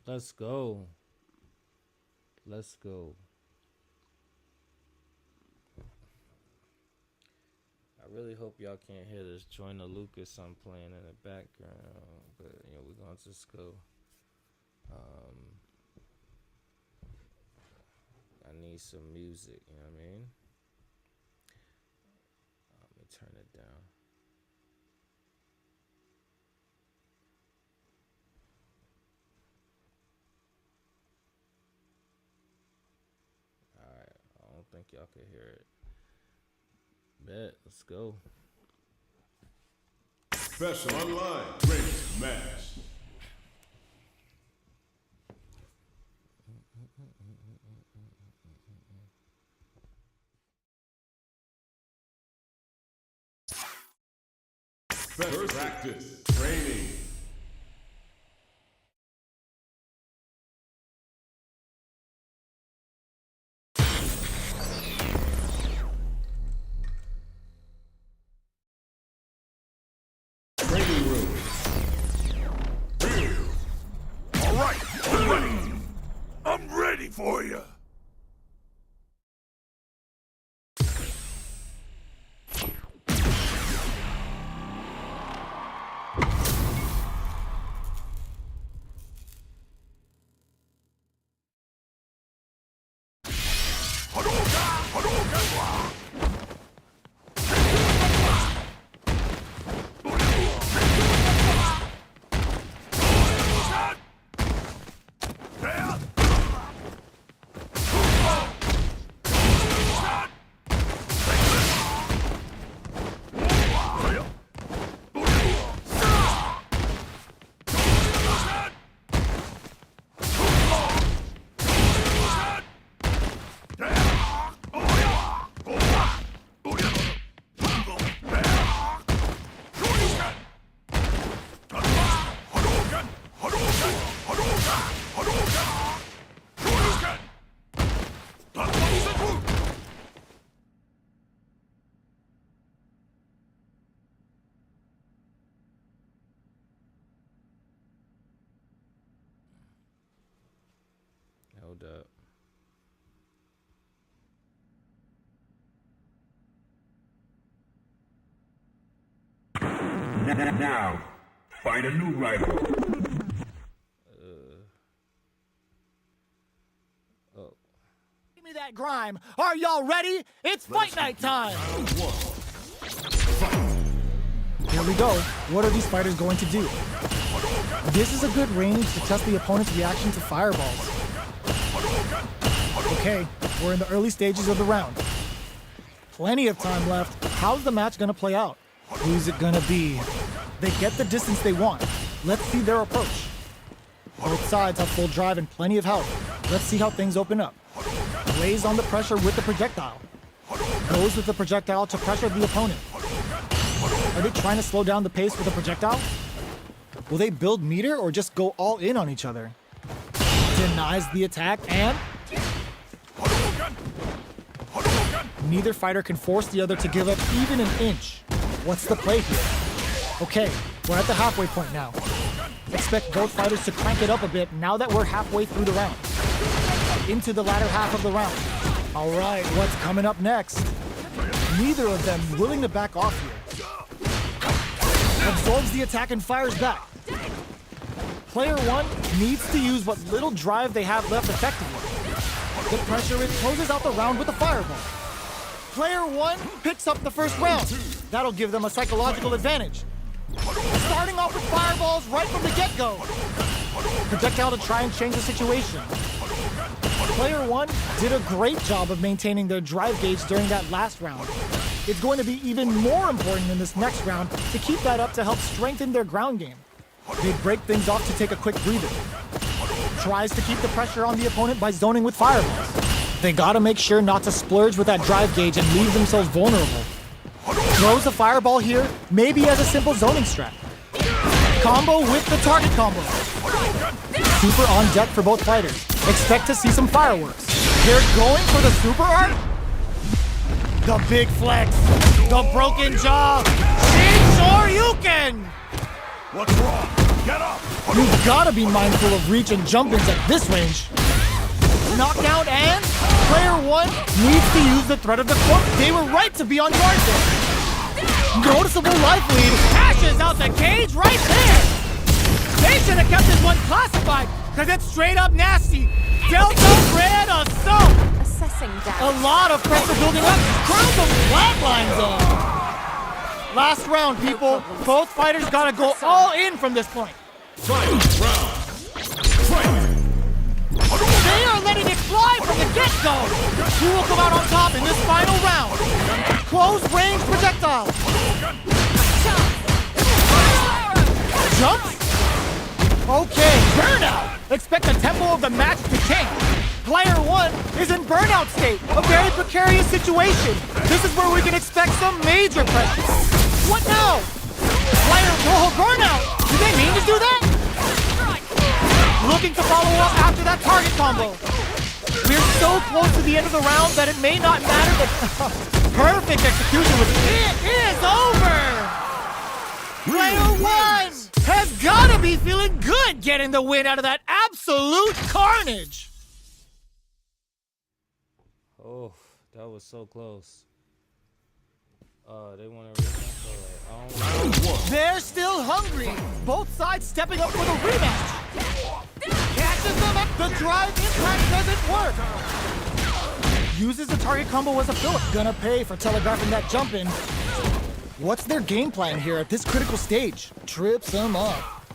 Let's go. Let's go. I really hope y'all can't hear this Joyner Lucas I'm playing in the background, but you know we're gonna just go. I need some music, you know what I mean? Let me turn it down. Alright, I don't think y'all can hear it. Bet, let's go. Special online race match. First practice training. Training room. All right, I'm ready. I'm ready for you. Hold up. Now, find a new rival. Oh. Give me that grime. Are y'all ready? It's fight night time. Here we go. What are these fighters going to do? This is a good range to test the opponent's reaction to fireballs. Okay, we're in the early stages of the round. Plenty of time left. How's the match gonna play out? Who's it gonna be? They get the distance they want. Let's see their approach. Both sides have full drive and plenty of health. Let's see how things open up. Lays on the pressure with the projectile. Goes with the projectile to pressure the opponent. Are they trying to slow down the pace with the projectile? Will they build meter or just go all in on each other? Denies the attack and... neither fighter can force the other to give up even an inch. What's the play here? Okay, we're at the halfway point now. Expect both fighters to crank it up a bit now that we're halfway through the round. Into the latter half of the round. All right, what's coming up next? Neither of them willing to back off here. Absorbs the attack and fires back. Player one needs to use what little drive they have left effectively. The pressure it closes out the round with a fireball. Player one picks up the first round. That'll give them a psychological advantage. Starting off with fireballs right from the get-go. Projectile to try and change the situation. Player one did a great job of maintaining their drive gauge during that last round. It's going to be even more important in this next round to keep that up to help strengthen their ground game. They break things off to take a quick breather. Tries to keep the pressure on the opponent by zoning with fireballs. They gotta make sure not to splurge with that drive gauge and leave themselves vulnerable. Throws a fireball here, maybe as a simple zoning strat. Combo with the target combo. Super on deck for both fighters. Expect to see some fireworks. They're going for the super art? The big flex. The broken jaw. Shin Shoryuken! What's wrong? Get up! You've gotta be mindful of reach and jump-ins at this range. Knockdown and player one needs to use the threat of the cloak. They were right to be on guard there. Noticeable life lead. Cashes out the cage right there. They should have kept this one classified, because it's straight up nasty. Delta Red Assault. Assessing damage. A lot of pressure building up. Crowds of flatlines on. Last round, people. Both fighters gotta go all in from this point. Final round. Fight! They are letting it fly from the get-go. Who will come out on top in this final round? Close-range projectile. Jumps? Okay, burnout. Expect the tempo of the match to change. Player one is in burnout state, a very precarious situation. This is where we can expect some major pressure. What now? Player whoa, burnout. Did they mean to do that? Looking to follow up after that target combo. We're so close to the end of the round that it may not matter, but perfect execution with it is over! Player one has gotta be feeling good getting the win out of that absolute carnage! Oh, that was so close. They want to rematch. They're still hungry. Both sides stepping up for the rematch. Catches them up. The drive impact doesn't work. Uses the target combo as a fill-up. Gonna pay for telegraphing that jump in. What's their game plan here at this critical stage? Trips them up.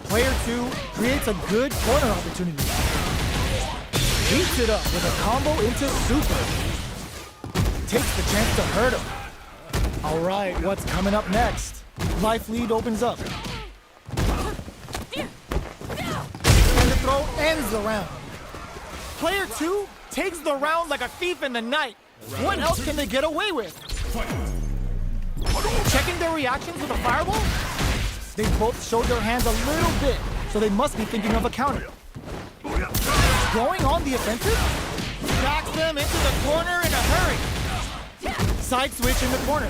Player two creates a good corner opportunity. Beats it up with a combo into super. Takes the chance to hurt him. All right, what's coming up next? Life lead opens up. And the throw ends the round. Player two takes the round like a thief in the night. What else can they get away with? Checking their reactions with a fireball? They both showed their hands a little bit, so they must be thinking of a counter. Going on the offensive? Backs them into the corner in a hurry. Side switch in the corner.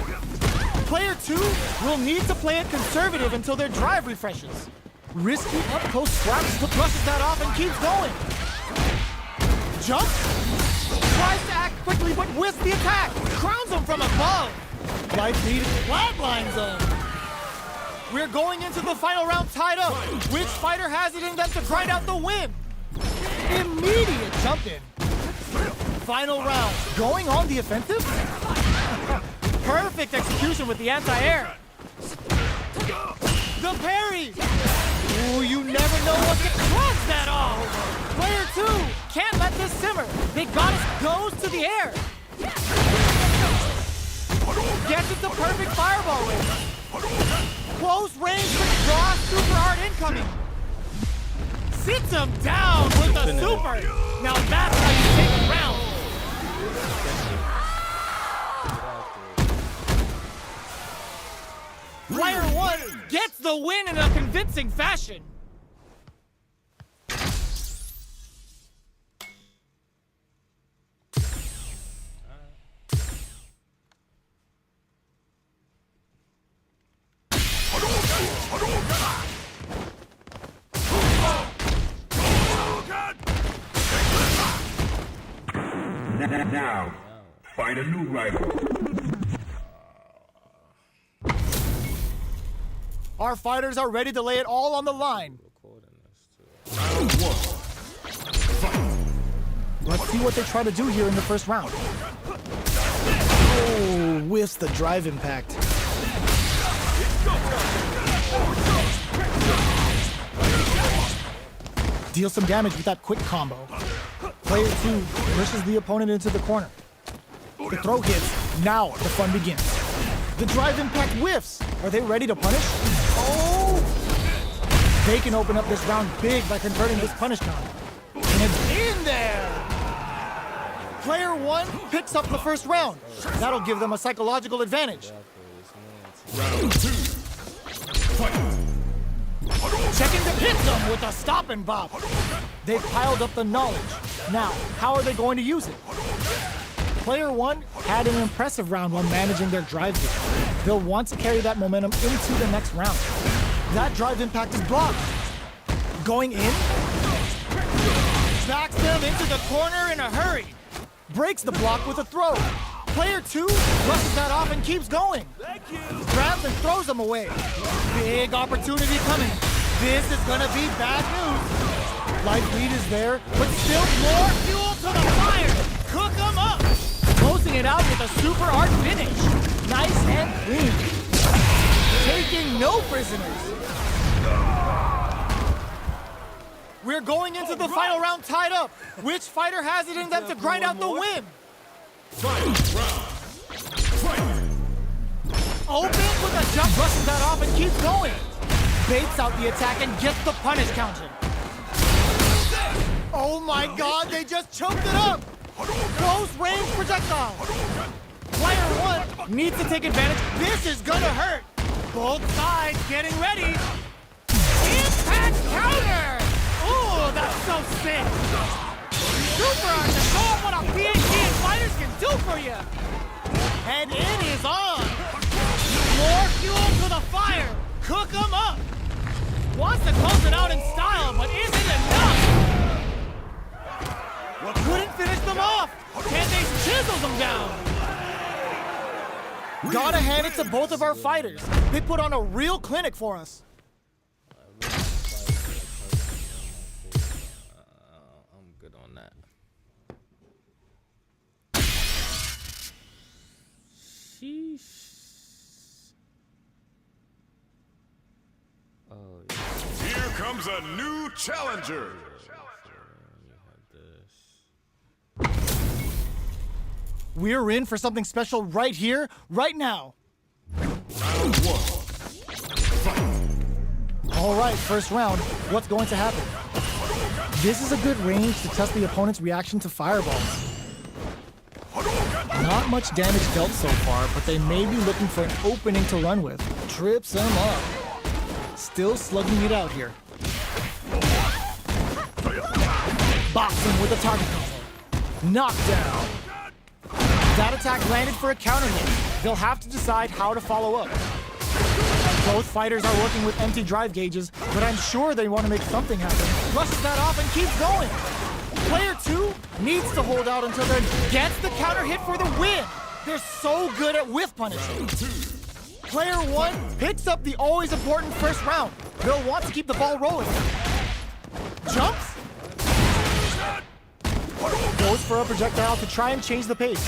Player two will need to play it conservative until their drive refreshes. Risky up-close scraps to brushes that off and keeps going. Jump. Tries to act quickly but whiffs the attack. Crowns him from above. Life lead flatlines him. We're going into the final round tied up. Which fighter has it in them to grind out the win? Immediate jump in. Final round. Going on the offensive? Perfect execution with the anti-air. The parry. Ooh, you never know what gets cross that off. Player two can't let this simmer. They got it, goes to the air. Gets it the perfect fireball with. Close range withdraw super hard incoming. Sits him down with the super. Now that's how you take a round. Player one gets the win in a convincing fashion. Now, find a new rival. Our fighters are ready to lay it all on the line. Round one. Let's see what they try to do here in the first round. Oh, whiffs the drive impact. Deal some damage with that quick combo. Player two pushes the opponent into the corner. The throw hits. Now the fun begins. The drive impact whiffs. Are they ready to punish? Oh! They can open up this round big by converting this punish counter. And it's in there! Player one picks up the first round. That'll give them a psychological advantage. Round two. Fight! Checking to hit them with a stop and bop. They've piled up the knowledge. Now, how are they going to use it? Player one had an impressive round while managing their drive game. They'll want to carry that momentum into the next round. That drive impact is blocked. Going in. Backs them into the corner in a hurry. Breaks the block with a throw. Player 2 rushes that off and keeps going. Grabs and throws them away. Big opportunity coming. This is gonna be bad news. Life lead is there, but still more fuel to the fire. Cook them up. Closing it out with a super art finish. Nice and clean. Taking no prisoners. We're going into the final round tied up. Which fighter has it in them to grind out the win? Final round. Fight! Opens with a jump, brushes that off and keeps going. Baits out the attack and gets the punish counter. Oh my god, they just choked it up! Close range projectile! Player 1 needs to take advantage. This is gonna hurt! Both sides getting ready. Impact counter! Ooh, that's so sick! Super art to show them what a PhD and fighters can do for you! And it is on! More fuel to the fire! Cook them up! Wants to close it out in style, but isn't enough! Couldn't finish them off! Can they chisel them down? Gotta hand it to both of our fighters. They put on a real clinic for us. I'm good on that. Sheesh. Oh, yeah. Here comes a new challenger. We're in for something special right here, right now. Round 1. Fight! All right, first round. What's going to happen? This is a good range to test the opponent's reaction to fireballs. Not much damage dealt so far, but they may be looking for an opening to run with. Trips them up. Still slugging it out here. Boxing with a target combo. Knockdown. That attack landed for a counter hit. They'll have to decide how to follow up. Both fighters are working with empty drive gauges, but I'm sure they want to make something happen. Rushes that off and keeps going. Player 2 needs to hold out until they gets the counter hit for the win. They're so good at whiff punishing. Player 1 picks up the always important first round. They'll want to keep the ball rolling. Jumps. Goes for a projectile to try and change the pace.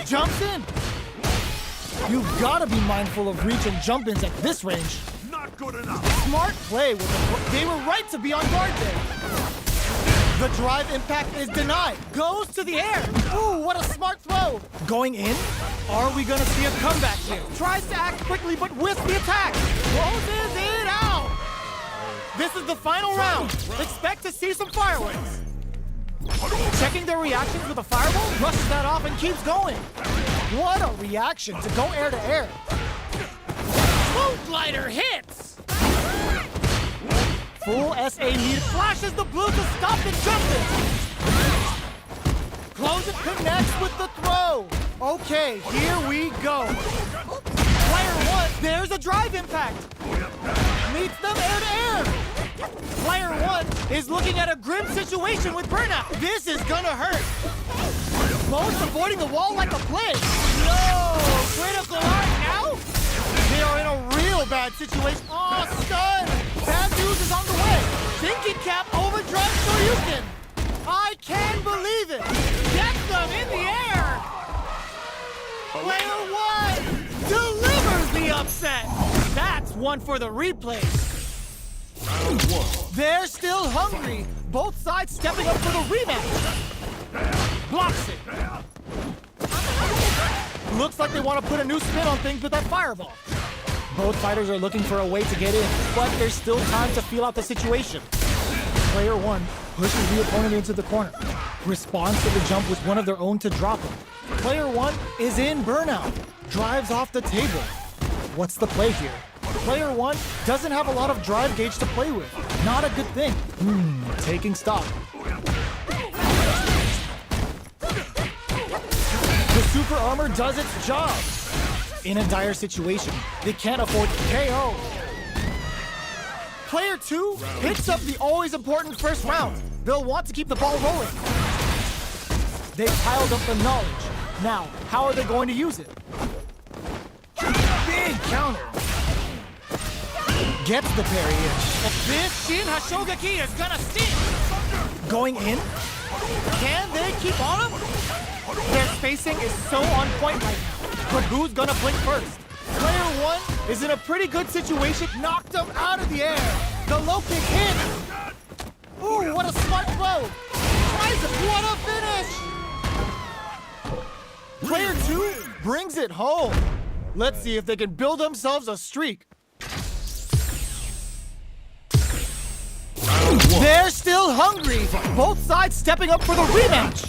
Jumps in. You've got to be mindful of reach and jump-ins at this range. Not good enough. Smart play with the... They were right to be on guard there. The drive impact is denied. Goes to the air. Ooh, what a smart throw. Going in? Are we going to see a comeback here? Tries to act quickly, but with the attack. Closes it out. This is the final round. Expect to see some fireworks. Checking their reactions with a fireball, rushes that off and keeps going. What a reaction to go air to air. Boat glider hits. Full SA lead flashes the blue to stop the jumping. Close it connects with the throw. Okay, here we go. Player 1, there's a drive impact. Meets them air to air. Player 1 is looking at a grim situation with burnout. This is gonna hurt. Both avoiding the wall like a plague. No! Critical art now? They are in a real bad situation. Oh, stun! Bad news is on the way. Thinking cap overdrive Shoryuken. I can't believe it. Gets them in the air. Player 1 delivers the upset. That's one for the replay. Round 1. They're still hungry. Both sides stepping up for the rematch. Blocks it. Looks like they want to put a new spin on things with that fireball. Both fighters are looking for a way to get in, but there's still time to feel out the situation. Player 1 pushes the opponent into the corner. Responds to the jump with one of their own to drop him. Player 1 is in burnout. Drives off the table. What's the play here? Player 1 doesn't have a lot of drive gauge to play with. Not a good thing. Taking stock. The super armor does its job. In a dire situation, they can't afford KO. Player 2 picks up the always important first round. They'll want to keep the ball rolling. They've piled up the knowledge. Now, how are they going to use it? Big counter. Gets the parry in. This Shin Hashogaki is gonna sting. Going in? Can they keep on him? Their spacing is so on point right now. But who's gonna blink first? Player 1 is in a pretty good situation. Knocked him out of the air. The low kick hits. Ooh, what a smart blow. Tries it. What a finish. Player 2 brings it home. Let's see if they can build themselves a streak. They're still hungry. Both sides stepping up for the rematch.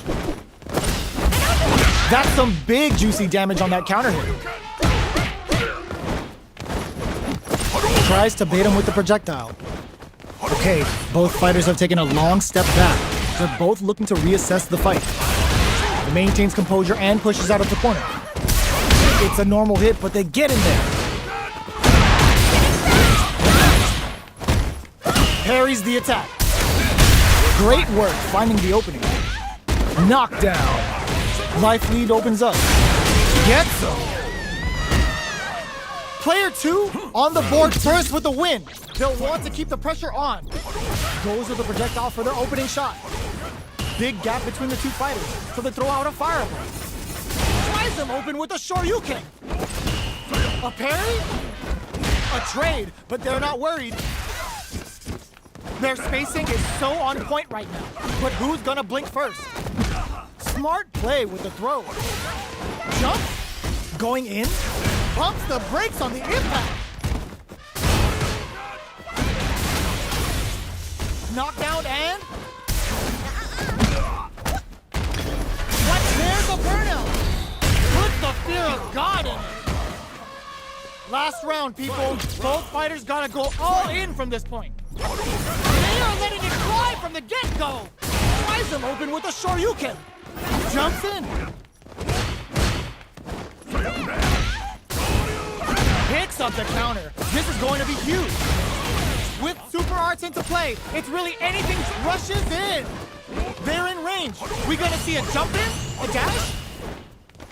That's some big juicy damage on that counter hit. Tries to bait him with the projectile. Okay, both fighters have taken a long step back. They're both looking to reassess the fight. He maintains composure and pushes out of the corner. It's a normal hit, but they get in there. Parries the attack. Great work finding the opening. Knockdown. Life lead opens up. Gets him. Player 2 on the board first with the win. They'll want to keep the pressure on. Goes with the projectile for their opening shot. Big gap between the two fighters, so they throw out a fireball. Tries them open with a Shoryuken. A parry? A trade, but they're not worried. Their spacing is so on point right now, but who's gonna blink first? Smart play with the throw. Jump, going in, pumps the brakes on the impact. Knockdown and... What? There's a burnout! Put the fear of God in it! Last round, people. Both fighters gotta go all in from this point. They are letting it fly from the get-go! Tries them open with a Shoryuken! Jumps in! Picks up the counter. This is going to be huge. With super arts into play, it's really anything rushes in. They're in range. We gonna see a jump in? A dash?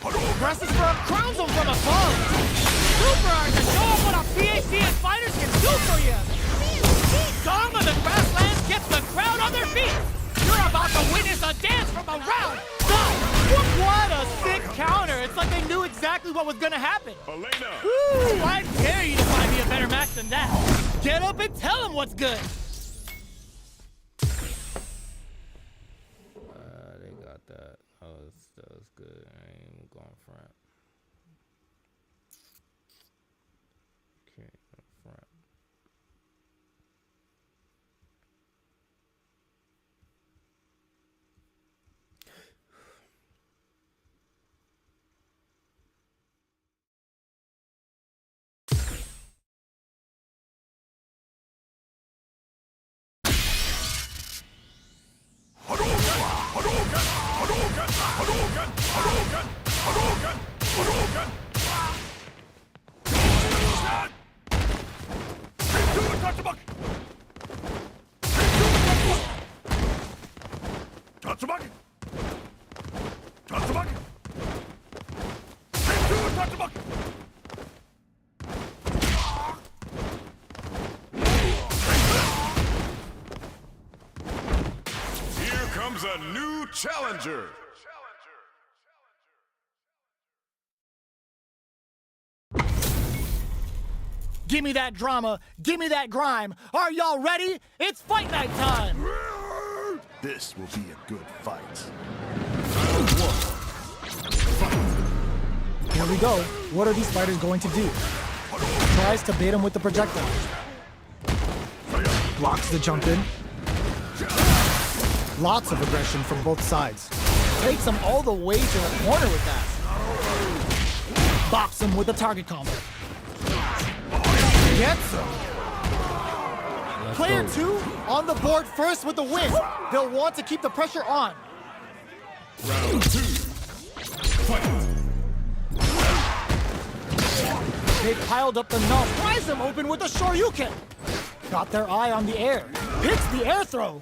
Presses for a crown zone from above. Super arts to show off what our PhD fighters can do for you. Song of the Grasslands gets the crowd on their feet. You're about to witness a dance from around. What a sick counter. It's like they knew exactly what was gonna happen. Elena. Woo, I dare you to find me a better match than that. Get up and tell them what's good. They got that. That was good. I ain't even going front. Okay, front. Here comes a new challenger. Give me that drama. Give me that grime. Are y'all ready? It's fight night time. This will be a good fight. Here we go. What are these fighters going to do? Tries to bait him with the projectile. Blocks the jump in. Lots of aggression from both sides. Takes him all the way to the corner with that. Bops him with a target combo. Gets him. Player 2 on the board first with the win. They'll want to keep the pressure on. Round 2. Fight. They piled up the null, pries them open with a Shoryuken. Got their eye on the air. Hits the air throw.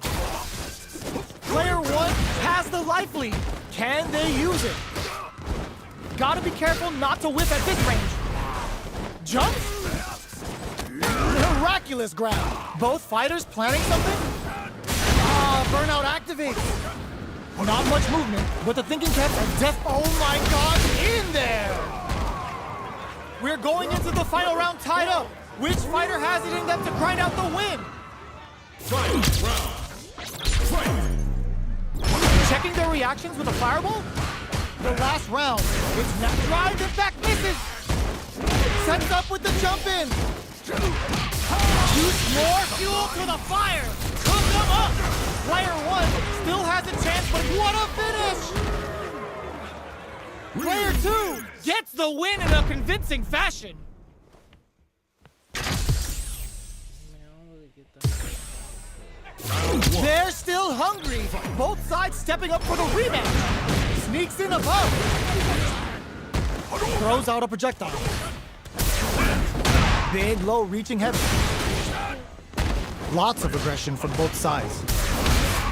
Player one has the life lead. Can they use it? Gotta be careful not to whiff at this range. Jumps? Miraculous grab. Both fighters planning something? Burnout activates. Not much movement, but the thinking caps are death. Oh my god, in there! We're going into the final round tied up. Which fighter has it in them to grind out the win? Fight round. Fight. Checking their reactions with a fireball? The last round. It's not drive, in fact misses. Sets up with the jump in. Use more fuel to the fire. Cook them up. Player one still has a chance, but what a finish! Player two gets the win in a convincing fashion. They're still hungry. Both sides stepping up for the rematch. Sneaks in above. Throws out a projectile. Big, low, reaching heavy. Lots of aggression from both sides.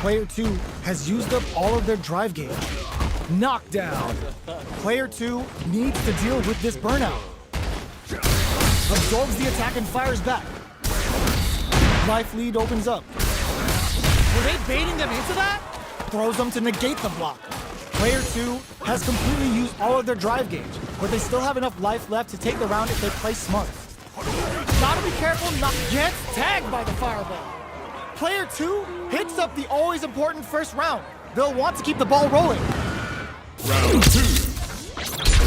Player two has used up all of their drive gauge. Knockdown. Player two needs to deal with this burnout. Absorbs the attack and fires back. Life lead opens up. Were they baiting them into that? Throws them to negate the block. Player two has completely used all of their drive gauge, but they still have enough life left to take the round if they play smart. Gotta be careful not gets tagged by the fireball. Player two hits up the always important first round. They'll want to keep the ball rolling. Round two.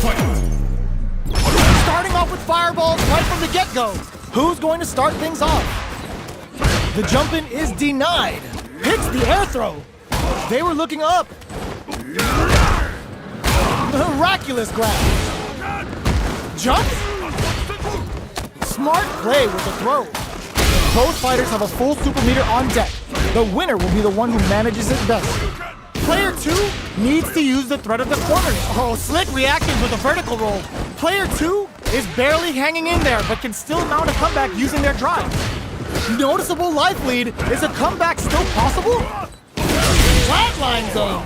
Fight. Starting off with fireballs right from the get-go. Who's going to start things off? The jump-in is denied. Hits the air throw. They were looking up. Miraculous grab. Jumps? Smart play with the throw. Both fighters have a full super meter on deck. The winner will be the one who manages it best. Player two needs to use the threat of the corners. Oh, slick reactions with a vertical roll. Player two is barely hanging in there, but can still mount a comeback using their drive. Noticeable life lead. Is a comeback still possible? Flatline zone.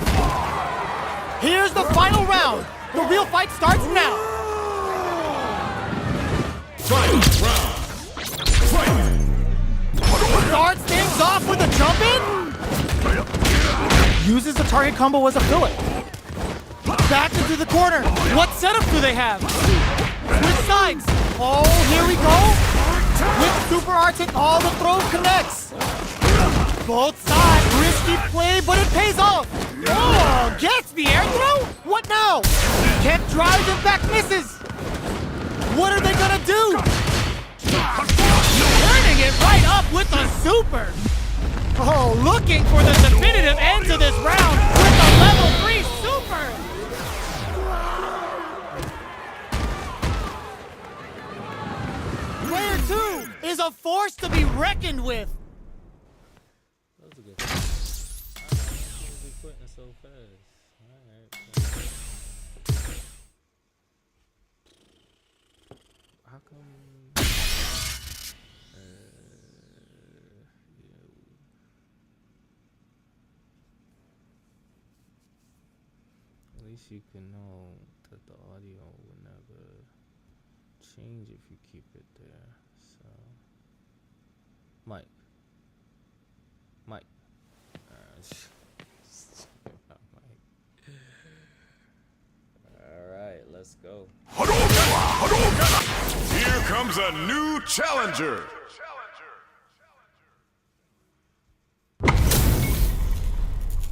Here's the final round. The real fight starts now. Fight round. Fight. Starts things off with a jump in. Uses the target combo as a filler. Back into the corner. What setup do they have? Switch sides. Oh, here we go. With Super Arctic, all the throws connects. Both sides, risky play, but it pays off. Oh, gets the air throw? What now? Can't drive, in fact misses. What are they gonna do? Turning it right up with the super. Oh, looking for the definitive end to this round with the level 3 super. Player two is a force to be reckoned with. That was a good one. I shouldn't be quitting so fast. Alright. How come? At least you can know that the audio will never change if you keep it there. So, Mike. Alright, let's go. Here comes a new challenger.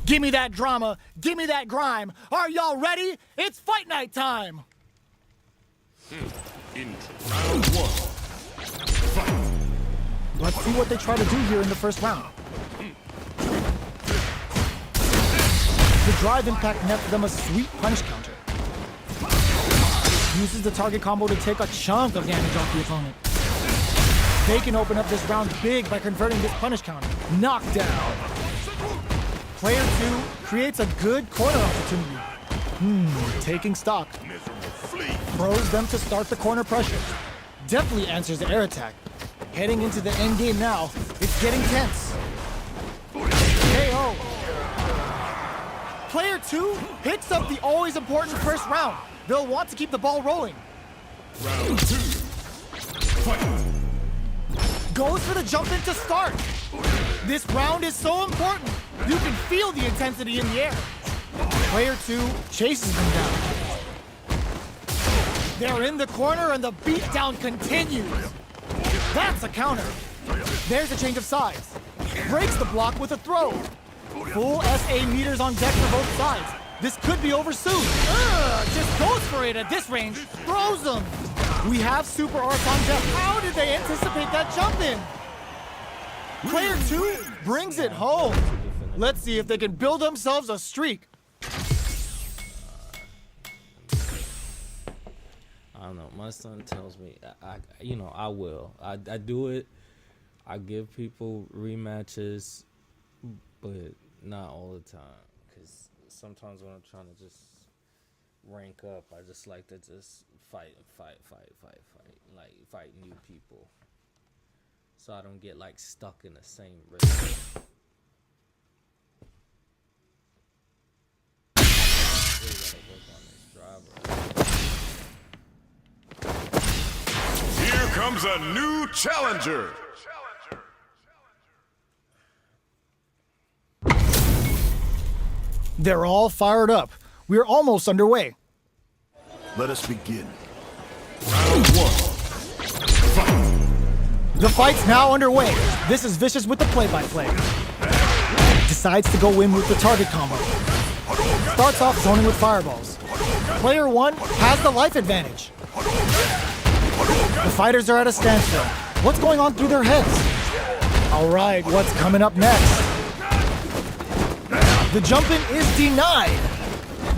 Give me that drama, give me that grime. Are y'all ready? It's fight night time. Into round one. Fight. Let's see what they try to do here in the first round. The drive impact net them a sweet punch counter. Uses the target combo to take a chunk of damage off the opponent. They can open up this round big by converting this punish counter. Knockdown. Player two creates a good corner opportunity. Taking stock. Throws them to start the corner pressure. definitely answers the air attack. Heading into the end game now, it's getting tense. KO. Player 2 picks up the always important first round. They'll want to keep the ball rolling. Round 2. Fight. Goes for the jump in to start. This round is so important. You can feel the intensity in the air. Player 2 chases them down. They're in the corner and the beatdown continues. That's a counter. There's a change of sides. Breaks the block with a throw. Full SA meters on deck for both sides. This could be over soon. Just goes for it at this range. Throws them. We have super arts on deck. How did they anticipate that jump in? Player 2 brings it home. Let's see if they can build themselves a streak. I don't know. My son tells me, I will. I do it. I give people rematches, but not all the time. Because sometimes when I'm trying to just rank up, I just like to just fight, like fight new people. So I don't get like stuck in the same rhythm. Really gotta work on this driver. Here comes a new challenger. They're all fired up. We're almost underway. Let us begin. Round 1. Fight. The fight's now underway. This is Vicious with the play-by-play. Decides to go in with the target combo. Starts off zoning with fireballs. Player 1 has the life advantage. The fighters are at a standstill. What's going on through their heads? All right, what's coming up next? The jump-in is denied.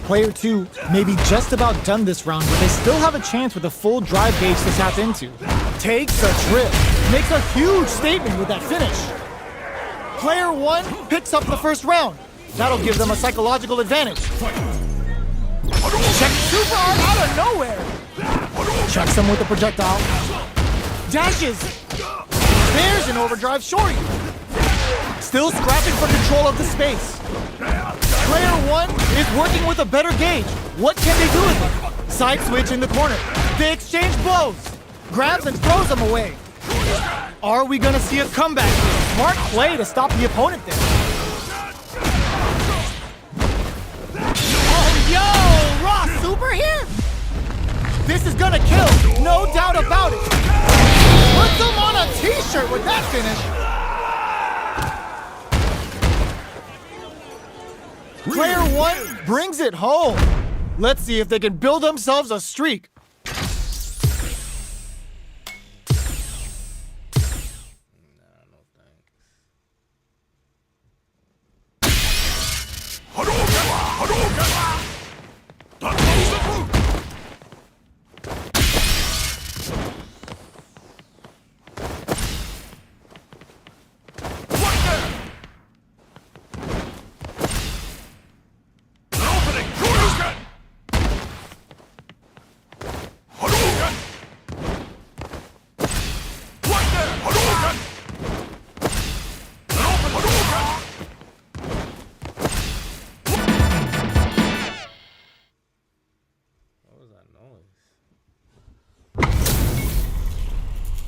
Player 2 may be just about done this round, but they still have a chance with a full drive gauge to tap into. Takes a trip. Makes a huge statement with that finish. Player 1 picks up the first round. That'll give them a psychological advantage. Check super art out of nowhere. Checks him with the projectile. Dashes. There's an overdrive shorty. Still scrapping for control of the space. Player 1 is working with a better gauge. What can they do with it? Side switch in the corner. They exchange blows. Grabs and throws them away. Are we gonna see a comeback? Smart play to stop the opponent there. Oh, yo! Raw super here? This is gonna kill, no doubt about it. Puts them on a t-shirt with that finish. Player 1 brings it home. Let's see if they can build themselves a streak.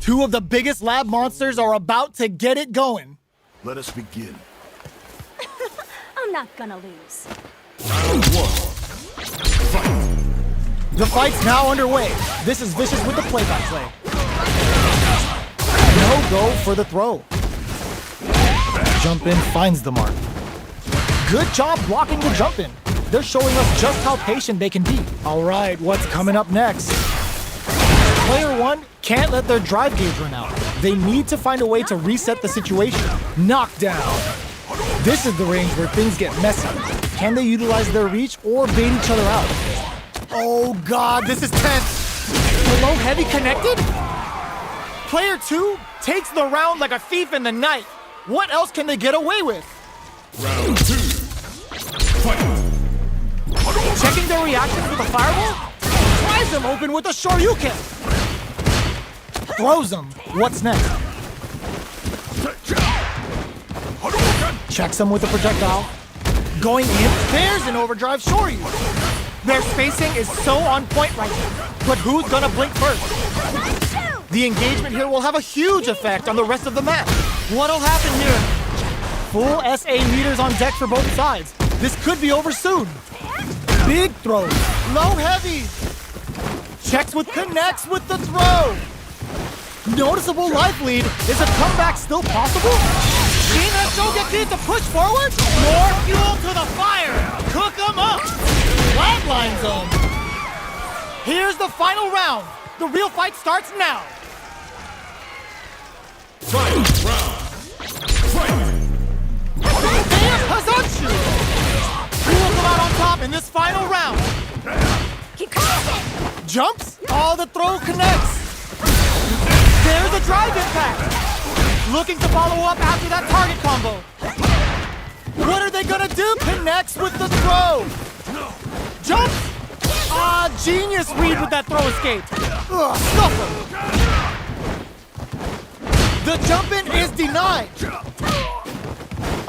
Two of the biggest lab monsters are about to get it going. Let us begin. I'm not gonna lose. Round 1. Fight. The fight's now underway. This is Vicious with the play-by-play. No go for the throw. Jump in finds the mark. Good job blocking the jump in. They're showing us just how patient they can be. All right, what's coming up next? Player 1 can't let their drive gauge run out. They need to find a way to reset the situation. Knockdown. This is the range where things get messy. Can they utilize their reach or bait each other out? Oh God, this is tense. Below heavy connected? Player 2 takes the round like a thief in the night. What else can they get away with? Round 2. Fight. Checking their reactions with a fireball? Tries them open with a Shoryuken. throws him. What's next? Checks him with the projectile. Going in, there's an overdrive Shoryu. Their spacing is so on point right now. But who's gonna blink first? The engagement here will have a huge effect on the rest of the match. What'll happen here? Full SA meters on deck for both sides. This could be over soon. Big throws, low heavy. Checks with connects with the throw. Noticeable life lead. Is a comeback still possible? Seen that Shogeki to push forward? More fuel to the fire. Cook them up. Flatlines them. Here's the final round. The real fight starts now. Fight round. Fight. There's Hazatsu. Who will come out on top in this final round? Jumps. All the throw connects. There's a drive impact. Looking to follow up after that target combo. What are they gonna do? Connects with the throw. Jumps. Genius read with that throw escape. Stuff him. The jump in is denied.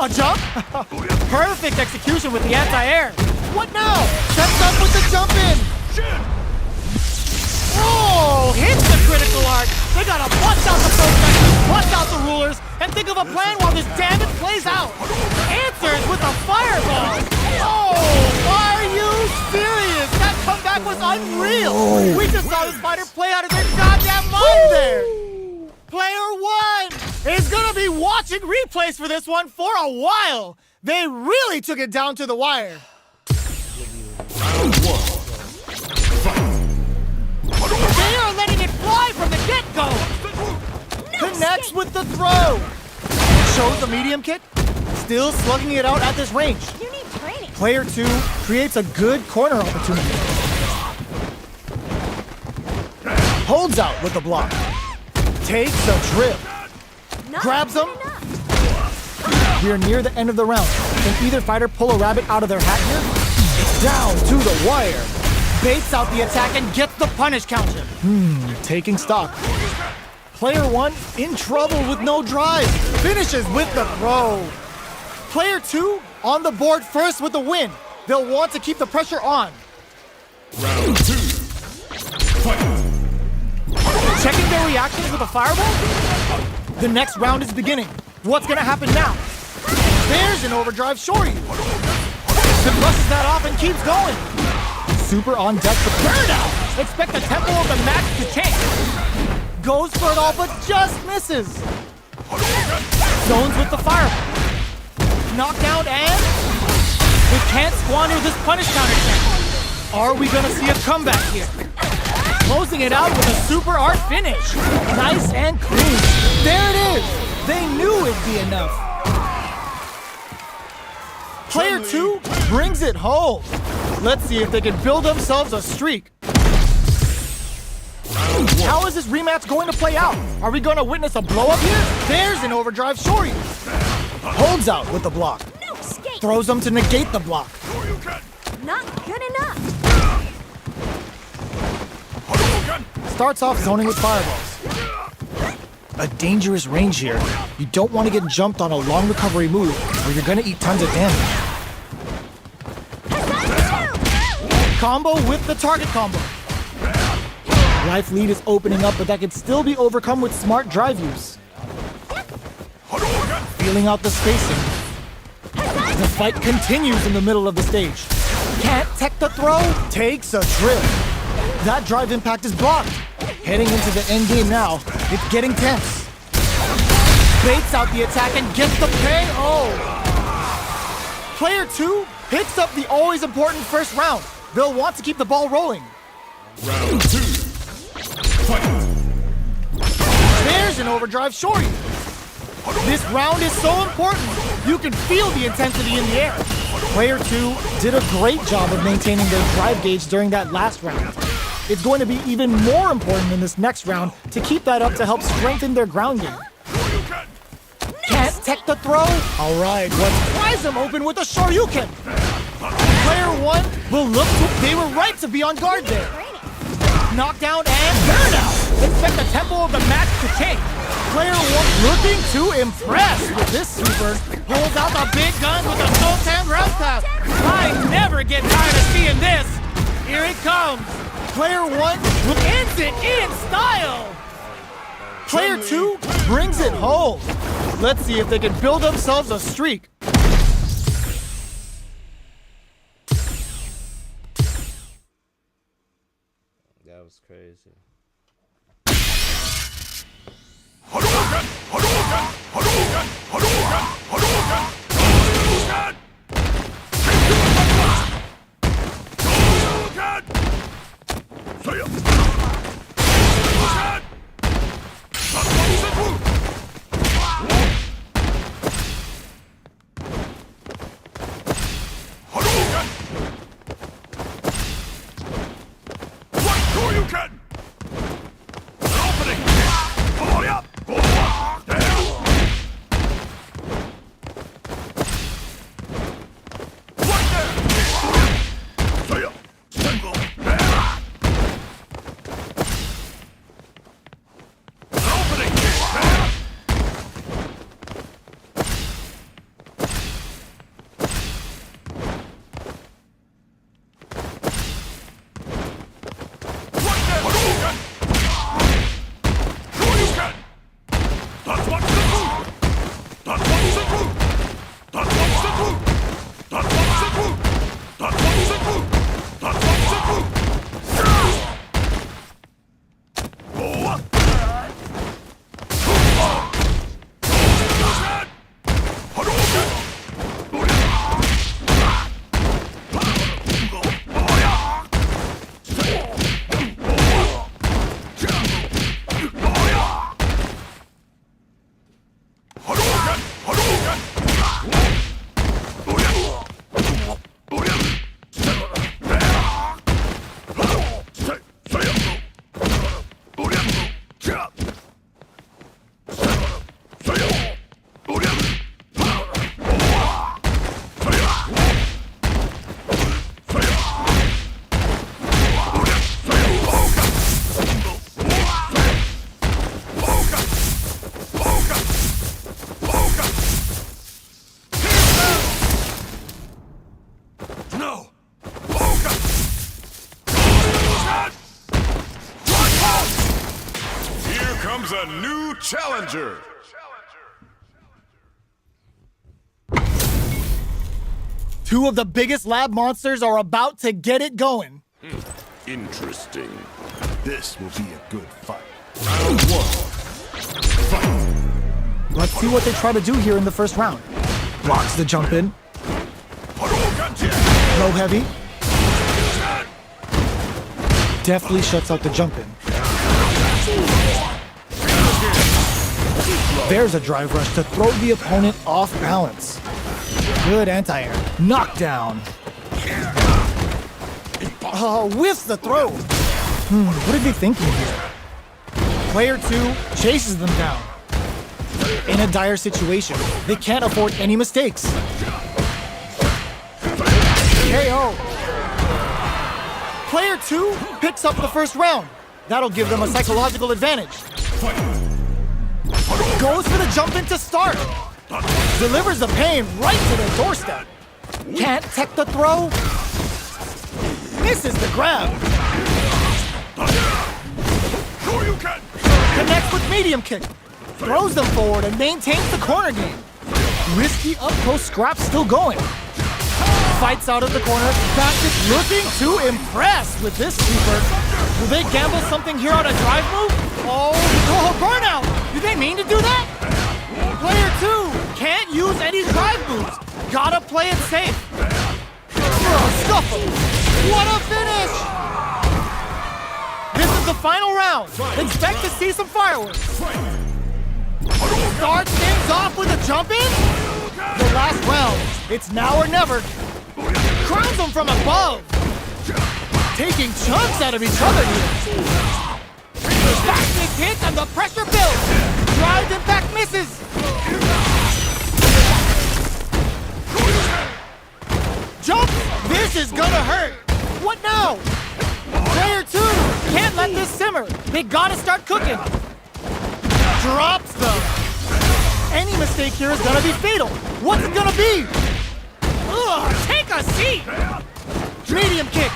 A jump? Perfect execution with the anti-air. What now? Sets up with the jump in. Oh, hits the critical arc. They gotta bust out the projectors, bust out the rulers, and think of a plan while this damage plays out. Answers with a fireball. Oh, are you serious? That comeback was unreal. We just saw this fighter play out of their goddamn mind there. Player one is gonna be watching replays for this one for a while. They really took it down to the wire. Round one. They are letting it fly from the get-go. Connects with the throw. Shows the medium kick. Still slugging it out at this range. You need training. Player two creates a good corner opportunity. Holds out with the block. Takes a trip. Not Grabs him. good enough. We're near the end of the round. Can either fighter pull a rabbit out of their hat here? It's down to the wire. Baits out the attack and gets the punish counter. Taking stock. Player one in trouble with no drive. Finishes with the throw. Player two on the board first with the win. They'll want to keep the pressure on. Round two. Fight. Checking their reactions with a fireball? The next round is beginning. What's gonna happen now? There's an overdrive Shoryu. Then brushes that off and keeps going. Super on deck for burnout. Expect the tempo of the match to change. Goes for it all, but just misses. Zones with the fireball. Knockdown and we can't squander this punish counter check. Are we gonna see a comeback here? Closing it out with a super art finish. Nice and clean. There it is. They knew it'd be enough. Player two brings it home. Let's see if they can build themselves a streak. How is this rematch going to play out? Are we going to witness a blow-up here? There's an overdrive Shoryu. Holds out with the block. No escape. Throws them to negate the block. Not good enough. Starts off zoning with fireballs. A dangerous range here. You don't want to get jumped on a long recovery move or you're going to eat tons of damage. Combo with the target combo. Life lead is opening up, but that can still be overcome with smart drive use. Feeling out the spacing. The fight continues in the middle of the stage. Can't tech the throw, takes a trip. That drive impact is blocked. Heading into the end game now. It's getting tense. Baits out the attack and gets the KO. Player two picks up the always important first round. They'll want to keep the ball rolling. Round two. Fight. There's an overdrive Shoryu. This round is so important. You can feel the intensity in the air. Player two did a great job of maintaining their drive gauge during that last round. It's going to be even more important in this next round to keep that up to help strengthen their ground game. Can't tech the throw? All right, let's prise them open with a Shoryuken. Player one will look to, they were right to be on guard there. Knockdown and burnout. expect the tempo of the match to change. Player 1 looking to impress with this sweeper. Pulls out the big gun with a no-time ground pass. I never get tired of seeing this. Here it comes. Player 1 ends it in style. Player 2 brings it home. Let's see if they can build themselves a streak. That was crazy. Hadouken! Hadouken! Hadouken! Hadouken! Hadouken! Hadouken! Hadouken! Say it! Hadouken! Hadouken! Hadouken! What do you can? An opening! Hurry up! Comes a new challenger. Two of the biggest lab monsters are about to get it going. Interesting. This will be a good fight. Round 1. Fight. Let's see what they try to do here in the first round. Blocks the jump in. Low heavy. Deftly shuts out the jump in. There's a drive rush to throw the opponent off balance. Good anti-air. Knockdown. Oh, whiffs the throw. What are they thinking here? Player 2 chases them down. In a dire situation, they can't afford any mistakes. KO. Player 2 picks up the first round. That'll give them a psychological advantage. Goes for the jump in to start. Delivers the pain right to their doorstep. Can't tech the throw. Misses the grab. Connects with medium kick. Throws them forward and maintains the corner game. Risky up-close scrap still going. Fights out of the corner. Basket looking to impress with this sweeper. Will they gamble something here on a drive move? Oh, burnout! Did they mean to do that? Player 2 can't use any drive moves. Gotta play it safe. Scuffle. What a finish! This is the final round. Expect to see some fireworks. Starts things off with a jump in. The last round. It's now or never. Crowns them from above. Taking chunks out of each other here. Back hit and the pressure builds. Drive impact misses. Jump! This is gonna hurt. What now? Player 2 can't let let this simmer. They gotta start cooking. Drops them. Any mistake here is gonna be fatal. What's it gonna be? Ugh, take a seat. Medium kick.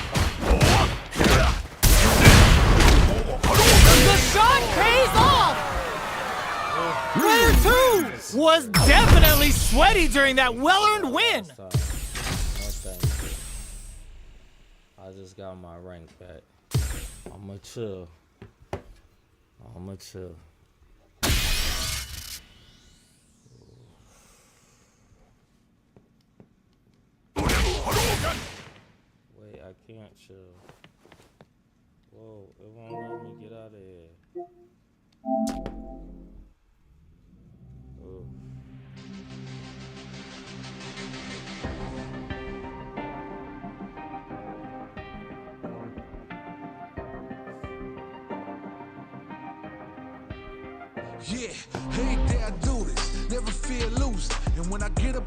The shot pays off. Player 2 was definitely sweaty during that well-earned win. No, thank you. I just got my rank back. I'ma chill. Wait, I can't chill. Whoa, it won't let me get out of here. Ooh. Yeah, hey, there I do this. Never fear losing. And when I get up in